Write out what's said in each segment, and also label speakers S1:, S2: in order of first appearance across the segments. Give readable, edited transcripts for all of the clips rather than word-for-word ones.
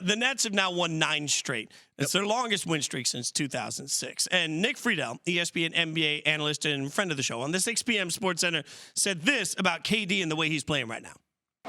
S1: The Nets have now won 9 straight. It's their longest win streak since 2006. And Nick Friedel, ESPN NBA analyst and friend of the show on the 6 p.m. Sports Center, said this about KD and the way he's playing right now.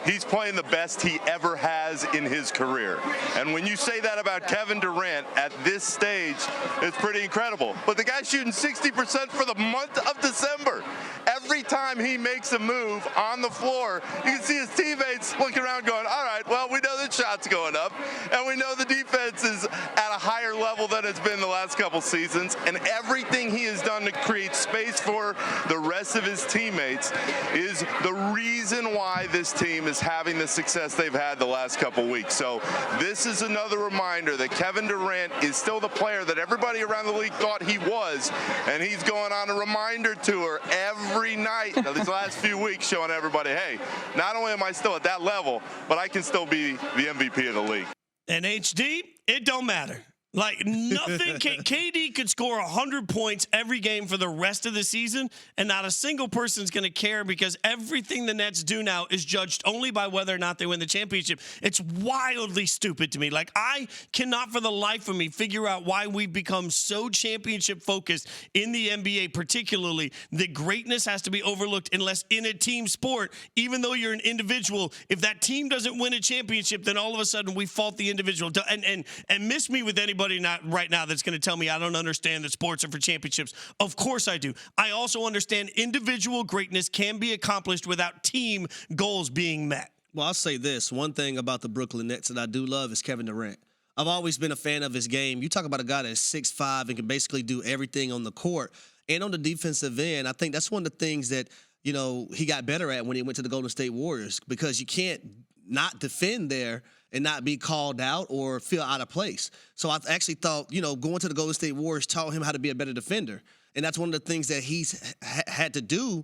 S2: He's playing the best he ever has in his career. And when you say that about Kevin Durant at this stage, it's pretty incredible. But the guy's shooting 60% for the month of December. Every time he makes a move on the floor, you can see his teammates looking around going, all right, well, we know the shot's going up, and we know the defense is at a higher level than it's been the last couple seasons. And everything he has done to create space for the rest of his teammates is the reason why this team is having the success they've had the last couple weeks. So this is another reminder that Kevin Durant is still the player that everybody around the league thought he was, and he's going on a reminder tour every night these last few weeks, showing everybody, hey, not only am I still at that level, but I can still be the MVP of the league.
S1: And HD, it don't matter. Like, nothing. KD could score 100 points every game for the rest of the season, and not a single person's going to care because everything the Nets do now is judged only by whether or not they win the championship. It's wildly stupid to me. Like, I cannot for the life of me figure out why we've become so championship-focused in the NBA, particularly that greatness has to be overlooked unless in a team sport, even though you're an individual, if that team doesn't win a championship, then all of a sudden we fault the individual. And miss me with anybody not right now that's going to tell me I don't understand that sports are for championships. Of course I do. I also understand individual greatness can be accomplished without team goals being met.
S3: Well, I'll say this. One thing about the Brooklyn Nets that I do love is Kevin Durant. I've always been a fan of his game. You talk about a guy that's 6'5" and can basically do everything on the court. And on the defensive end, I think that's one of the things that, you know, he got better at when he went to the Golden State Warriors, because you can't not defend there and not be called out or feel out of place. So I actually thought, you know, going to the Golden State Warriors taught him how to be a better defender. And that's one of the things that he's had to do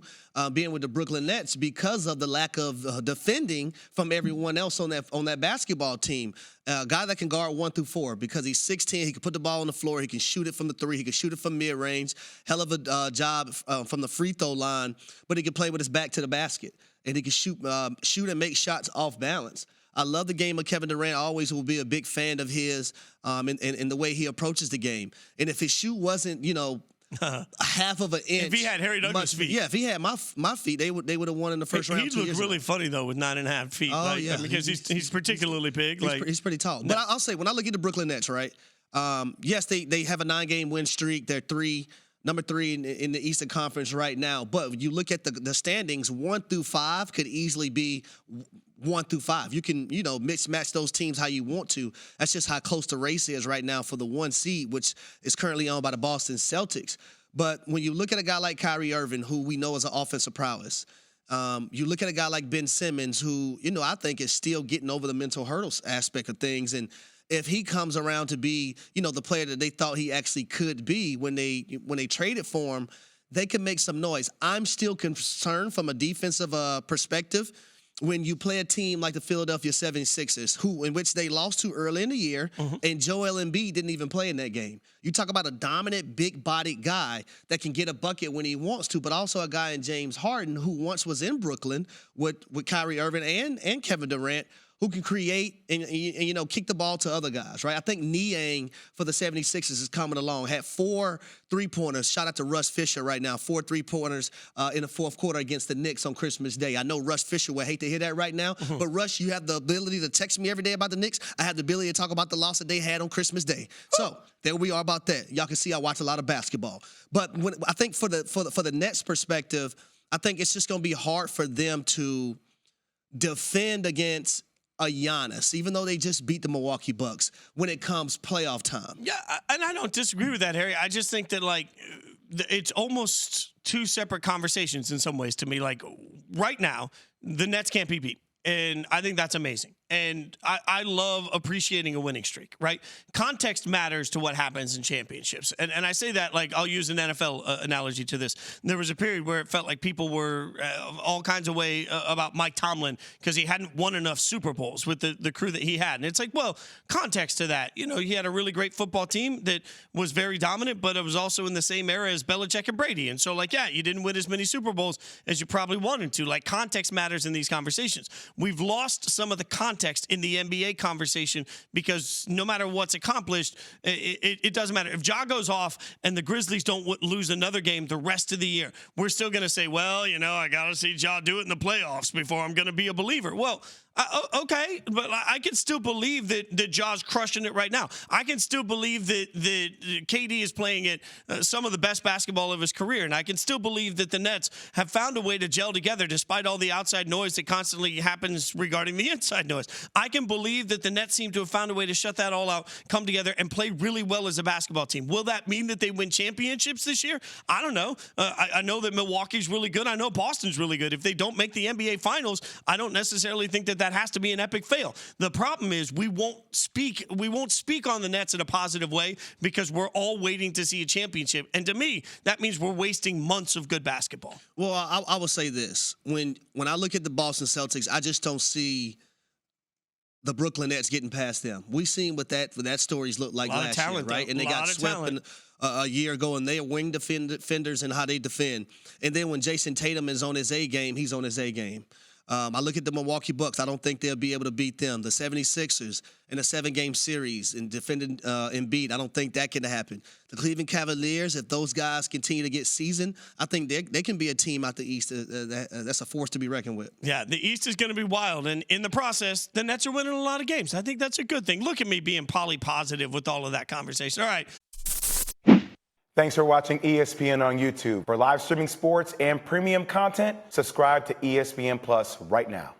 S3: being with the Brooklyn Nets because of the lack of defending from everyone else on that basketball team. A guy that can guard 1 through 4 because he's 6'10", he can put the ball on the floor, he can shoot it from the 3, he can shoot it from mid-range, hell of a job from the free throw line, but he can play with his back to the basket, and he can shoot and make shots off balance. I love the game of Kevin Durant. I always will be a big fan of his in the way he approaches the game. And if his shoe wasn't, you know, a half of an inch.
S1: If he had Harry Douglas' feet.
S3: Yeah, if he had my feet, they would have won in the first round.
S1: He looked really funny, though, with 9.5 feet.
S3: Oh, yeah.
S1: Because he's particularly big.
S3: He's pretty tall. But I'll say, when I look at the Brooklyn Nets, right, yes, they have a 9-game win streak. They're number 3 in the Eastern Conference right now. But you look at the standings, 1 through 5 could easily be 1 through 5. You can, you know, match those teams how you want to. That's just how close the race is right now for the 1 seed, which is currently owned by the Boston Celtics. But when you look at a guy like Kyrie Irving, who we know is an offensive prowess, you look at a guy like Ben Simmons, who, you know, I think is still getting over the mental hurdles aspect of things. And if he comes around to be, you know, the player that they thought he actually could be when they traded for him, they can make some noise. I'm still concerned from a defensive perspective when you play a team like the Philadelphia 76ers, in which they lost to early in the year, and Joel Embiid didn't even play in that game. You talk about a dominant, big-bodied guy that can get a bucket when he wants to, but also a guy in James Harden who once was in Brooklyn with Kyrie Irving and Kevin Durant, who can create and, you know, kick the ball to other guys, right? I think Niang for the 76ers is coming along. Had 4 3-pointers. Shout out to Russ Fisher right now. 4 3-pointers in the fourth quarter against the Knicks on Christmas Day. I know Russ Fisher would hate to hear that right now, but Russ, you have the ability to text me every day about the Knicks. I have the ability to talk about the loss that they had on Christmas Day. So there we are about that. Y'all can see I watch a lot of basketball. But I think for the Nets perspective, I think it's just going to be hard for them to defend against a Giannis, even though they just beat the Milwaukee Bucks when it comes playoff time.
S1: Yeah, and I don't disagree with that, Harry. I just think that, like, it's almost 2 separate conversations in some ways to me. Like, right now, the Nets can't be beat, and I think that's amazing. And I love appreciating a winning streak, right? Context matters to what happens in championships. And I say that, like, I'll use an NFL analogy to this. There was a period where it felt like people were all kinds of way about Mike Tomlin because he hadn't won enough Super Bowls with the crew that he had. And it's like, well, context to that. You know, he had a really great football team that was very dominant, but it was also in the same era as Belichick and Brady. And so, like, yeah, you didn't win as many Super Bowls as you probably wanted to. Like, context matters in these conversations. We've lost some of the context context in the NBA conversation, because no matter what's accomplished, it doesn't matter. If Ja goes off and the Grizzlies don't lose another game the rest of the year, we're still going to say, well, I got to see Ja do it in the playoffs before I'm going to be a believer. Well, okay, but I can still believe that Ja's crushing it right now. I can still believe that KD is playing at some of the best basketball of his career, and I can still believe that the Nets have found a way to gel together despite all the outside noise that constantly happens regarding the inside noise. I can believe that the Nets seem to have found a way to shut that all out, come together, and play really well as a basketball team. Will that mean that they win championships this year? I don't know. I know that Milwaukee's really good. I know Boston's really good. If they don't make the NBA Finals, I don't necessarily think that has to be an epic fail. The problem is we won't speak on the Nets in a positive way because we're all waiting to see a championship. And to me, that means we're wasting months of good basketball.
S3: Well, I will say this. When I look at the Boston Celtics, I just don't see the Brooklyn Nets getting past them. We've seen what that stories looked like last year, right? And they got swept a year ago, and they are wing defenders and how they defend. And then when Jason Tatum is on his A game, he's on his A game. I look at the Milwaukee Bucks. I don't think they'll be able to beat them. The 76ers in a 7-game series and defending Embiid, I don't think that can happen. The Cleveland Cavaliers, if those guys continue to get seasoned, I think they can be a team out the East that's a force to be reckoned with.
S1: Yeah, the East is going to be wild, and in the process, the Nets are winning a lot of games. I think that's a good thing. Look at me being positive with all of that conversation. All right.
S4: Thanks for watching ESPN on YouTube. For live streaming sports and premium content, subscribe to ESPN Plus right now.